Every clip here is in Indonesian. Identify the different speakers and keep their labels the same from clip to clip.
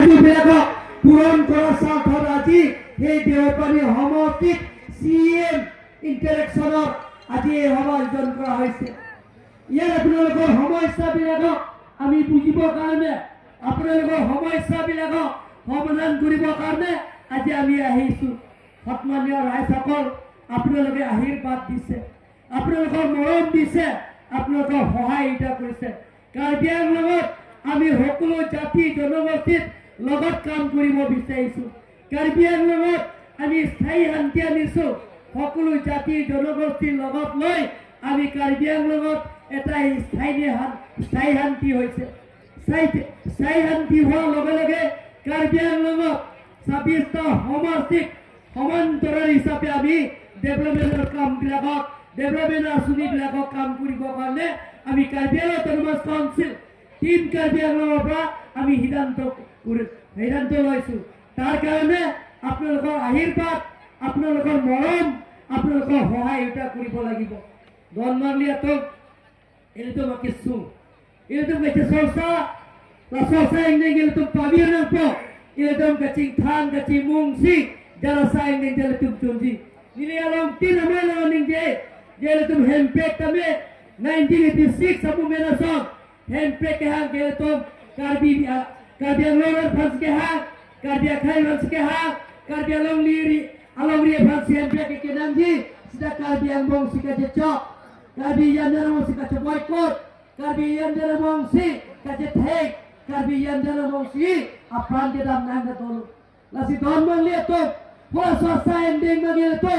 Speaker 1: পূরণ করার স্বার্থত আজি সেই দেওপানী সমষ্টিত CM ইন্টাৰেকশ্যনৰ আজি এই সভা আয়োজন কৰা হৈছে। ইয়াৰ আপোনালোকৰ সমস্যাবিলাকক আমি বুজিবৰ কাৰণে আপোনালোকৰ সমস্যাবিলাকক সমাধান কৰিবৰ কাৰণে আজি আমি আহিছোঁ। সন্মানীয় ৰাইজসকল, আপোনালোকে আশীৰ্বাদ দিছে, আপোনালোকৰ মৰম দিছে, আপোনালোকৰ সহায়িতা কৰিছে। কাৰ্বি আংলঙত আমি সকলো জাতি জনগোষ্ঠীৰ লগত কাম কৰিব বিচাৰিছোঁ। কাৰ্বি আংলঙত আমি স্থায়ী শান্তি আনিছোঁ। সকলো জাতি জনগোষ্ঠীৰ লগত লৈ আমি কাৰ্বি আংলঙত এটা স্থায়ী শান্তি হৈছে। স্থায়ী শান্তি হোৱাৰ লগে লগে কাৰ্বি আংলঙত 26টা সমষ্টিক সমান্তৰাল হিচাপে আমি ডেভেলপমেণ্টৰ কামবিলাকক ডেভেলপমেণ্ট আঁচনিবিলাকক কাম কৰিবৰ কাৰণে আমি Karbi Anglong autonomous council team Karbi আংলঙৰ পৰা আমি সিদ্ধান্ত লৈছোঁ। তাৰ কাৰণে আপোনালোকৰ আশীৰ্বাদ, আপোনালোকৰ মৰম, আপোনালোকৰ সহায়তা কৰিব লাগিব। Donmarliatok itu makin sung, itu macam sosa ini itu pabir nampak, itu kacing than kacing mungsi, jalan saya ini jalan tunji. Ini alam tin mana orang ini jalan tu handbrake kami 1986 sabu menasam handbrake hang jalan tu karbi alongan fans ke hang, karbi akhai fans ke hang, karbi along liya fans handbrake ke namji, sudah karbi along si kacecok. Karbi yang dalam si kaca boykot, karbi yang dalam si kaca take, karbi yang dalam si apaan kita menangga tolu. Lasi dormang lihat tu, pola swasta ending bagi tu,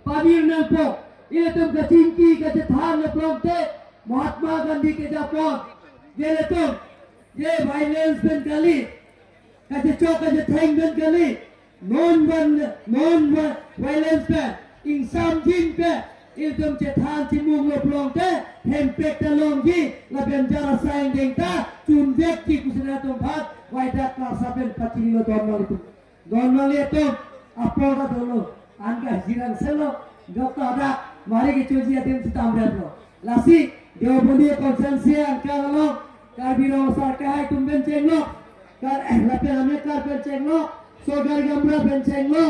Speaker 1: pabir nampo, itu kacingki kaca thang nampo te, Mahatma Gandhi ke Japon, dia tu, dia violence ben kali, kaca cok kaca thang ben kali, non violence pe, insan jin pe. Itu cetan cimung loplong te, hempek talong ji, laben jara sayang dengta, cundek ki kusina tempat, waidat klasaben pacini lo donmal itu, apa kata lo, angka jiran selo, dokter ada, mari kita cuci atin setambat lo, lasi, dia boleh konsensi angka lo, karbiro sarkai tumben cenglo, lapen amekar penceng lo, sogar gamra penceng lo,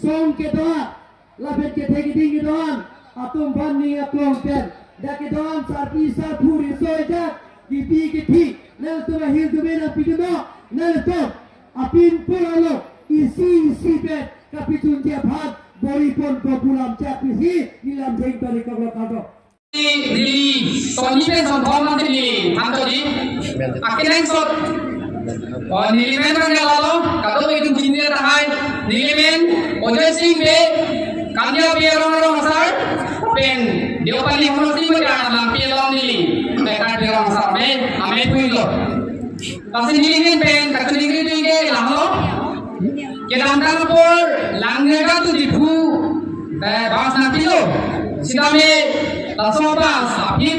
Speaker 1: song kedoa, lapen ketegi tinggi doan. Atum bani atum pen, daki doan sarpisa puri soja, dipi kiti, nel tu lahir tu bena pidino, nel tu apin pulalo, isi pen, kapitun dia bhat, bori pon populam capisi, nilam jeng bari kaglo kaglo.
Speaker 2: Dili, Sony pen son format dili, antoni, akhirnya son, dili pen kan galalo, kado itu jinnya tahai, dili pen, ojo sing be, kanya biarong masar. Pen dia paling mesti berjalan lampion long ni, mereka dia orang sampai, ame pun lo. Kasih ni kan pen, kasih ni tu ini lang lo. Kita antara pun langnya kan tu dibu, bahas nanti lo. Sida me langsung bahas, apit,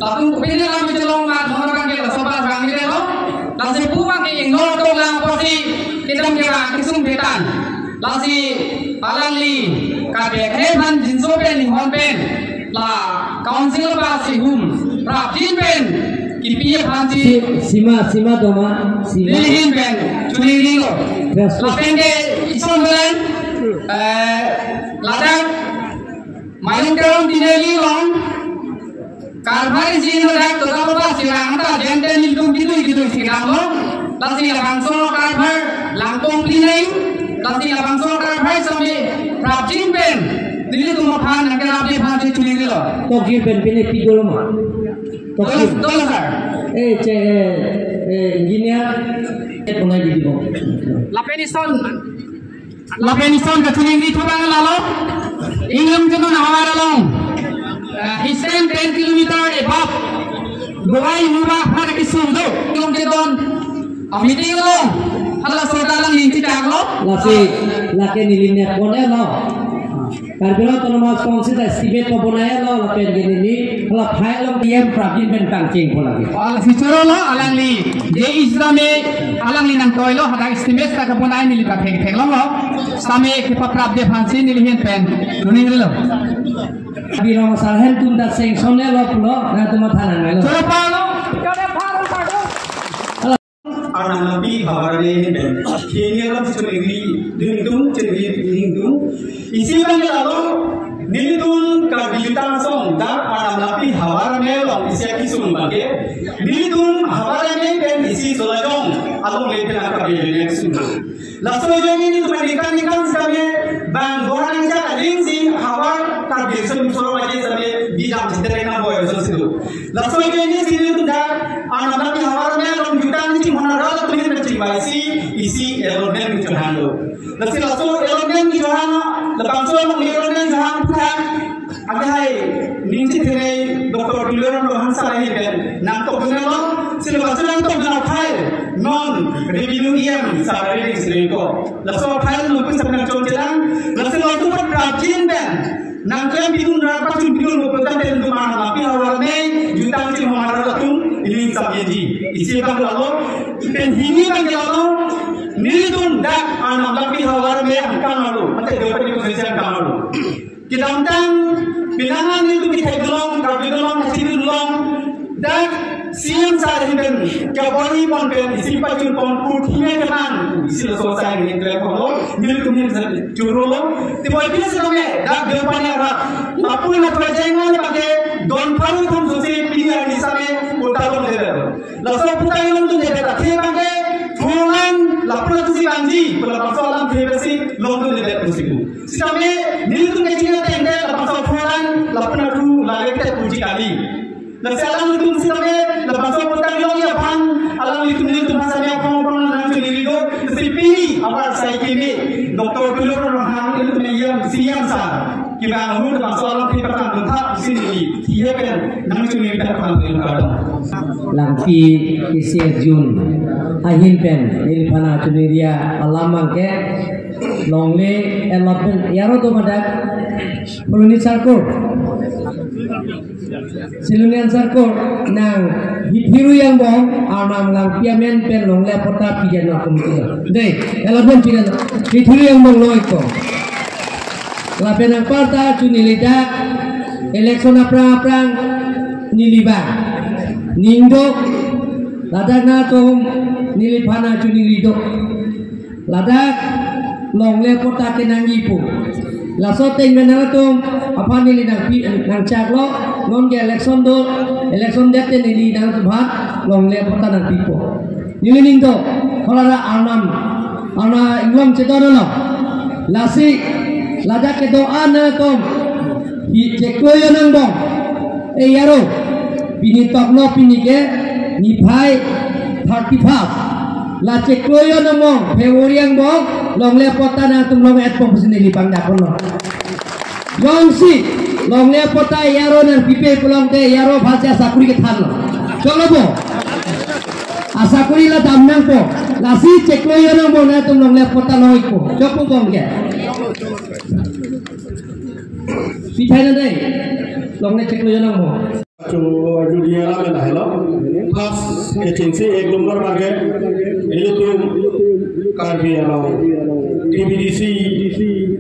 Speaker 2: langsung kepini lampi celong mat, orang kan dia langsung bahas kami dia lo. Langsung puang ke ingol tu lang pasti kita kira kisung betan. Langsung palang li. Kabeh kan jinso pen hon pen la council ba sihum praptin pen kipi phansi
Speaker 1: sima doma sima
Speaker 2: lihin pen chuni lo la pen de ison pen ladang main terong dineli long karbai jino dak to ba sirang ta jente nilum gitu sirang lo lasi langsung karbai langtong pineng lasi langsung karbai sampai praptin pen dili tu makan agar apa yang pasti curi dulu.
Speaker 1: Tokir pen pilih pidol mah.
Speaker 2: Tolong sir.
Speaker 1: Engineer punai di bawah.
Speaker 2: Lapenison ke curi ini coba ngelalo. Ingam tu nawar along. Isen 10 kilometer above. Buai murah pada kisum tu. Ingam jedon. Meeting lo. Hala soda lang linci dah lo.
Speaker 1: Laki nilimnya pone lo. Karbiro otonomas council estimate ko bunaya lo lapen gini kalau file lo DM prabin pen tangcing pun lagi.
Speaker 2: Future lo alang li. Je Israme alang li nang toy lo hada estimate tak bunaya nili tak heng lo. Same kita prabde fancy nili hen pen. Nuning lo.
Speaker 1: Karbiro masalah hen tunda seng sonne lo pulo na tu mathanan lo.
Speaker 2: Coba lo.
Speaker 3: Anak lebih hawarane ben kini alam chenegri dingdung chenegri dingdung isi bang lalu nilitun kabita song da anamlapi hawarane long isi kisun bage nilitun hawarane ben isi solajong along lepen akabele sun laso jeni ni nikan sabe bang gorang ja lingsi hawar kabir sun solo maje sabe bidam jiterena boy so sidu laso jeni sidu da anamlapi hawarane long jutang ni monara tuni baisi isi elonen ni johano lasi laso elonen ni johano lapang so long elonen jahan putan agai ninci tere doktor diloran lo hansa lahi ben nang to benelo sila basalan to benelo file non review iam sarari sreko laso file no pun sabna chonjelang lasi laso par prajin ben nang kem bidun ra pachun bidun lo petan den dumana lapi hawarne jutang ci homara latung ini sabyeji isi bang lalo ben hini bang lalo nilitun dak anam lapi hawarne angkang lalu mate dopani position kang lalu kidamtang pinangan itu kita gelong kabi gelong kasih gelong dan siang saat ini ben kabari pon ben isi pacun pon putihnya keman isi selesai ini telepon milik kemudian curolo tiba tiba selama dak depannya rak lapu nak pelajaran pakai don paru pun susi pilih di sana putarong deh langsung putarong tu deh tak pakai fulan lapu tu si banji pelapor soalan bebasi longtu deh pusiku selama milik tu kecilnya tenda lapor fulan lapu tu lagi kita puji kali nasi alam itu selama lapor putarong yang ya bang alam itu milik tu masanya pon nang curi itu nasi pilih apa saya kini doktor dulu orang itu yang siang sah kita ngomong tentang soal pertanyaan tentang sini dia kan nang curi kita panggil kadang
Speaker 1: langpi isi Jun ahin pen nilpana cuneria alamang ke longle elapun yaro to madak peluni sarkor silunian sarkor nang hiru yang bong anam langpia men pen longle pota pijana komiti deh elapun pijana hiru yang bong loiko lapenang parta cunilida election aprang nilibang ningdok ladak na tom nilipana cunilido ladak longle kota kenangipu lasoteng menala tom apa nili nang caklo non ge election date nili nang tubhat longle kota nang pipo nili ningdo kolara ana inglam cedonolo lasi ladak ke doa na tom hi cekoyo nang dong yaro bini tokno pinike ni phai 35 la cekloyo nomong feworiang bong longle pota na tum long et pom sini li pang dakon no yongsi longle pota yaro na pipe pulong te yaro bhaja sakuri ke than no cholo bo asakuri la damnang po la si cekloyo nomong na tum longle pota loi ko chopo bong ke pithai na dei longle cekloyo nomong
Speaker 4: जुड़िया में लाइलो खास एजेंसी एक नंबर मार्के ये तो कार्बी आलो TBDC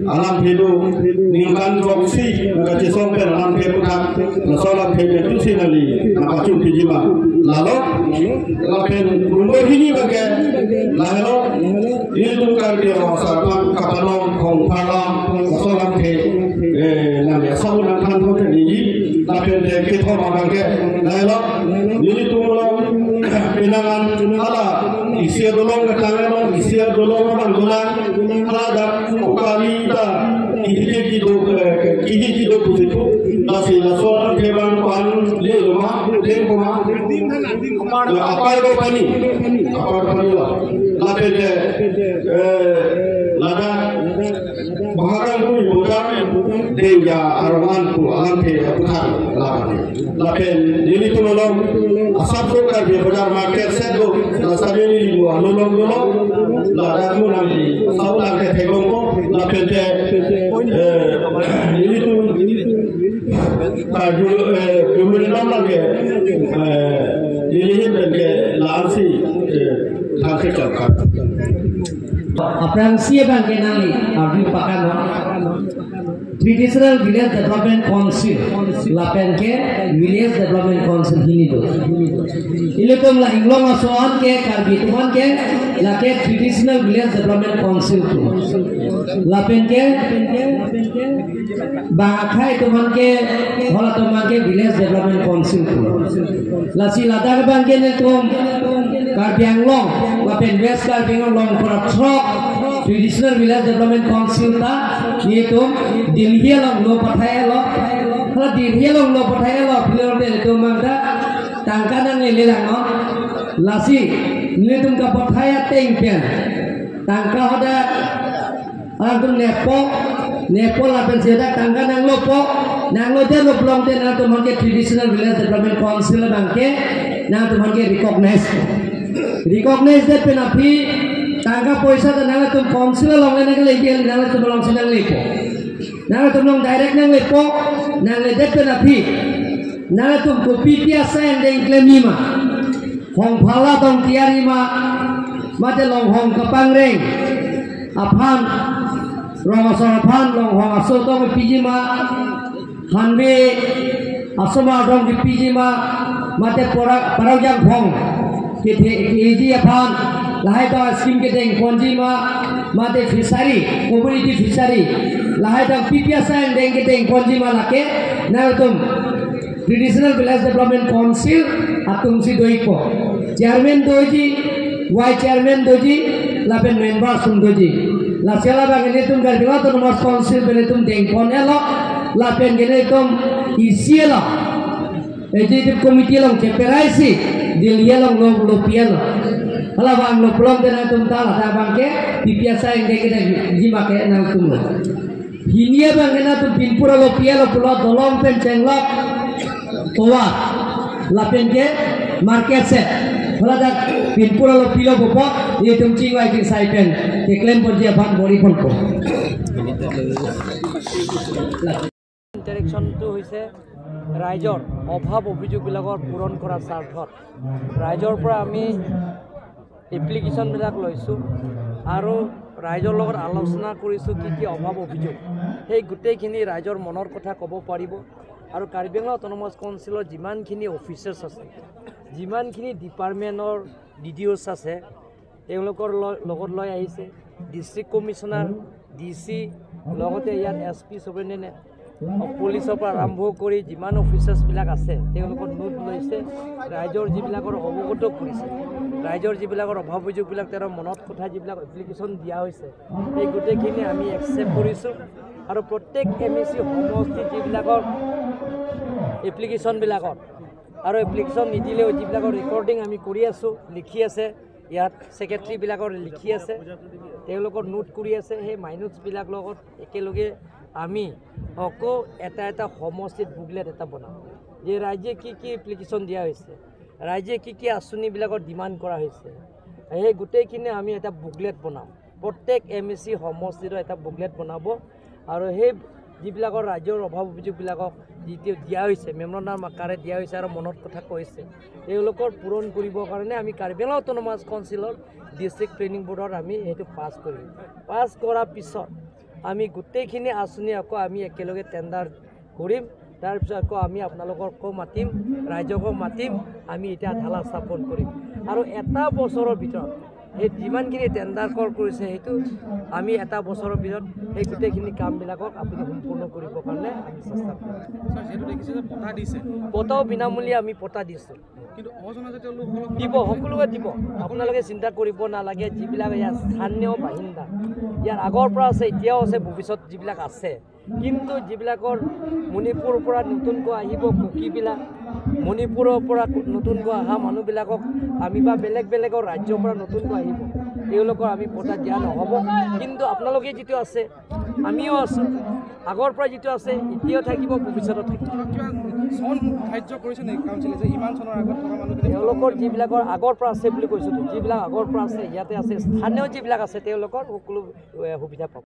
Speaker 4: alam pedo ningan roksi ngaji sompe alam pedo kan nasola pedo tu sinali nakacu pijima lalu lapen rumah ini bagai lalu ini tu karbi sarpan kapanom kongpalam nasola pedo namanya sahunan kan tu ini lapen kita orang ke lalu ini tu pinangan ala isi dolong ketangan isi dolong bangunan ada ukali ini kita butuh nasi nasola keban pan leluma leluma apa itu pani lah lapen lada baharan tu bukan dia arawan tu alam ke bukan lapen ini tu nolong asap sokar dia benar market sedo nasabe ni nolong lada tu nanti saulang ke tegongko lapen ini tu kemudian lagi ini bagi lansi tangkap cakap.
Speaker 1: Aprang siapa yang kenali? Abdi pakan. Traditional Village Development Council lapen ke Village Development Council ini tu. Ilutum lah inglong asoan ke karbi tuan ke lake Traditional Village Development Council tu. Lapen ke bahakai tuan ke hola tuan ke Village Development Council tu. Lasi ladang bang ke netum karbi anglong lapen West karbi anglong koratrok Traditional Village Development Council ta itu Dilhi long lo pathaya lo kalau Dilhi long lo pathaya lo beliau deh itu mangda tangkanan ini lang lasi ini tuh ka pathaya tengken tangka hoda antum nepo lapen seda tangkanan lo po nang lo deh lo belum deh nang tuh mangke Traditional Village Development Council bangke nang tuh mangke recognize deh penapi tangka poisa dan nang tuh council long lena ke lagi nang tuh belum sedang lepo nang tuh long direct nang lepo nang le deh penapi nang tuh kopi biasa yang deng klemima hong phala dong tiarima mate long hong kapangreng aphan Ramasapan long hong aso dong pijima hanbe asoma dong pijima mate parajang hong keji aphan lahai dong skim kedeng konjima mate fisari community fisari lahai dong pipiasa yang deng kedeng konjima lake nang tum Traditional Village Development Council atum si doiko chairman doji vice chairman doji lapen member sum doji la sela bang ini tum garbiwa to nomor council bene tum deng konelo lapen gene tum isielo executive committee long cheperaisi dilielong lo pielo hala bang lo plom dena tum tala ta bang ke pipiasa yang deng kedeng jima ke nang tum hinia bang ena tum pinpura lo pielo pulo dolong pen cenglok toa lapen ke market set hala dak pinpura lo pilo bopo ye tum chingwai ke saipen ke claim por dia ban bori kon ko
Speaker 5: ইন্টাৰেকশ্যন তো হৈছে ৰাইজৰ অভাৱ অভিযোগবিলাকৰ পূৰণ কৰাৰ স্বাৰ্থত ৰাইজৰ পৰা আমি এপ্লিকেশ্যনবিলাক লৈছোঁ আৰু ৰাইজৰ লগত আলোচনা কৰিছোঁ কি অভাৱ অভিযোগ সেই গোটেইখিনি ৰাইজৰ মনৰ কথা ক'ব পাৰিব আৰু কাৰ্বি আংলং অট'নমাছ কাউন্সিলৰ যিমানখিনি অফিচাৰ্ছ আছে যিমানখিনি ডিপাৰ্টমেণ্টৰ DDOs আছে তেওঁলোকৰ লগত লৈ আহিছে ডিষ্ট্ৰিক্ট কমিশ্যনাৰ DC লগতে ইয়াত SP চুপাৰিনটেণ্ডেণ্ট পুলিচৰ পৰা আৰম্ভ কৰি যিমান অফিচাৰ্ছবিলাক আছে তেওঁলোকৰ নোট লৈছে ৰাইজৰ যিবিলাকৰ অৱগত কৰিছে ৰাইজৰ যিবিলাকৰ অভাৱ অভিযোগবিলাক তেওঁৰ মনত কথা যিবিলাক এপ্লিকেশ্যন দিয়া হৈছে এই গোটেইখিনি আমি একচেপ্ট কৰিছোঁ আৰু প্ৰত্যেক MSC সমষ্টি যিবিলাকৰ এপ্লিকেশ্যনবিলাকত আৰু এপ্লিকেশ্যন নিদিলেও যিবিলাকৰ ৰেকৰ্ডিং আমি কৰি আছোঁ লিখি আছে ইয়াত ছেক্ৰেটাৰীবিলাকৰ লিখি আছে তেওঁলোকৰ নোট কৰি আছে সেই মাইনোটছবিলাক লগত একেলগে আমি আকৌ এটা সমষ্টিত বুকলেট এটা বনাম যে ৰাইজে কি এপ্লিকেশ্যন দিয়া হৈছে ৰাইজে কি আঁচনিবিলাকৰ ডিমাণ্ড কৰা হৈছে সেই গোটেইখিনি আমি এটা বুকলেট বনাম প্ৰত্যেক MSC সমষ্টিৰ এটা বুকলেট বনাব আৰু সেই যিবিলাকৰ ৰাজ্যৰ অভাৱ অভিযোগবিলাকক যিটো দিয়া হৈছে মেমৰেণ্ডাম আকাৰে দিয়া হৈছে আৰু মনত কথা কৈছে তেওঁলোকৰ পূৰণ কৰিবৰ কাৰণে আমি কাৰ্বি আংলং অট'নমাছ কাউন্সিলৰ ডিষ্ট্ৰিক্ট প্লেনিং বৰ্ডত আমি সেইটো পাছ কৰিম পাছ কৰাৰ পিছত আমি গোটেইখিনি আঁচনি আকৌ আমি একেলগে টেণ্ডাৰ কৰিম তাৰপিছত আকৌ আমি আপোনালোককো মাতিম ৰাইজকো মাতিম আমি এতিয়া ঢালা স্থাপন কৰিম আৰু এটা বছৰৰ ভিতৰত সেই যিমানখিনি টেণ্ডাৰ কৰিছে সেইটো আমি এটা বছৰৰ ভিতৰত সেই গোটেইখিনি কামবিলাকক আপুনি সম্পূৰ্ণ কৰিবৰ কাৰণে আমি চেষ্টা কৰিম
Speaker 6: যেহেতু দেখিছে যে পটা দিছে
Speaker 5: পটাও বিনামূলীয়া আমি পটা দিছোঁ
Speaker 6: কিন্তু অজনাতে লোকসকলক
Speaker 5: দিব সকলোকে দিব আপোনালোকে চিন্তা কৰিব নালাগে যিবিলাক ইয়াৰ স্থানীয় বাসিন্দা ইয়াৰ আগৰ পৰা আছে এতিয়াও আছে ভৱিষ্যত যিবিলাক আছে কিন্তু যিবিলাকৰ মণিপুৰৰ পৰা নতুনকৈ আহিব কুকিবিলাক মণিপুৰৰ পৰা নতুনকৈ অহা মানুহবিলাকক আমি বা বেলেগৰ ৰাজ্যৰ পৰা নতুনকৈ আহিব তেওঁলোকৰ আমি পটা দিয়া নহ'ব কিন্তু আপোনালোকে যিটো আছে আমিও আছোঁ আগৰ পৰা যিটো আছে এতিয়াও থাকিব ভৱিষ্যতত থাকিব
Speaker 6: কিবা চন ধাৰ্য কৰিছে নেকি কাউন্সিলে যে ইমান চনৰ আগত থকা মানুহখিনি
Speaker 5: তেওঁলোকৰ যিবিলাকৰ আগৰ পৰা আছে বুলি কৈছোঁ যিবিলাক আগৰ পৰা আছে ইয়াতে আছে স্থানীয় যিবিলাক আছে তেওঁলোকৰ সকলো সুবিধা পাব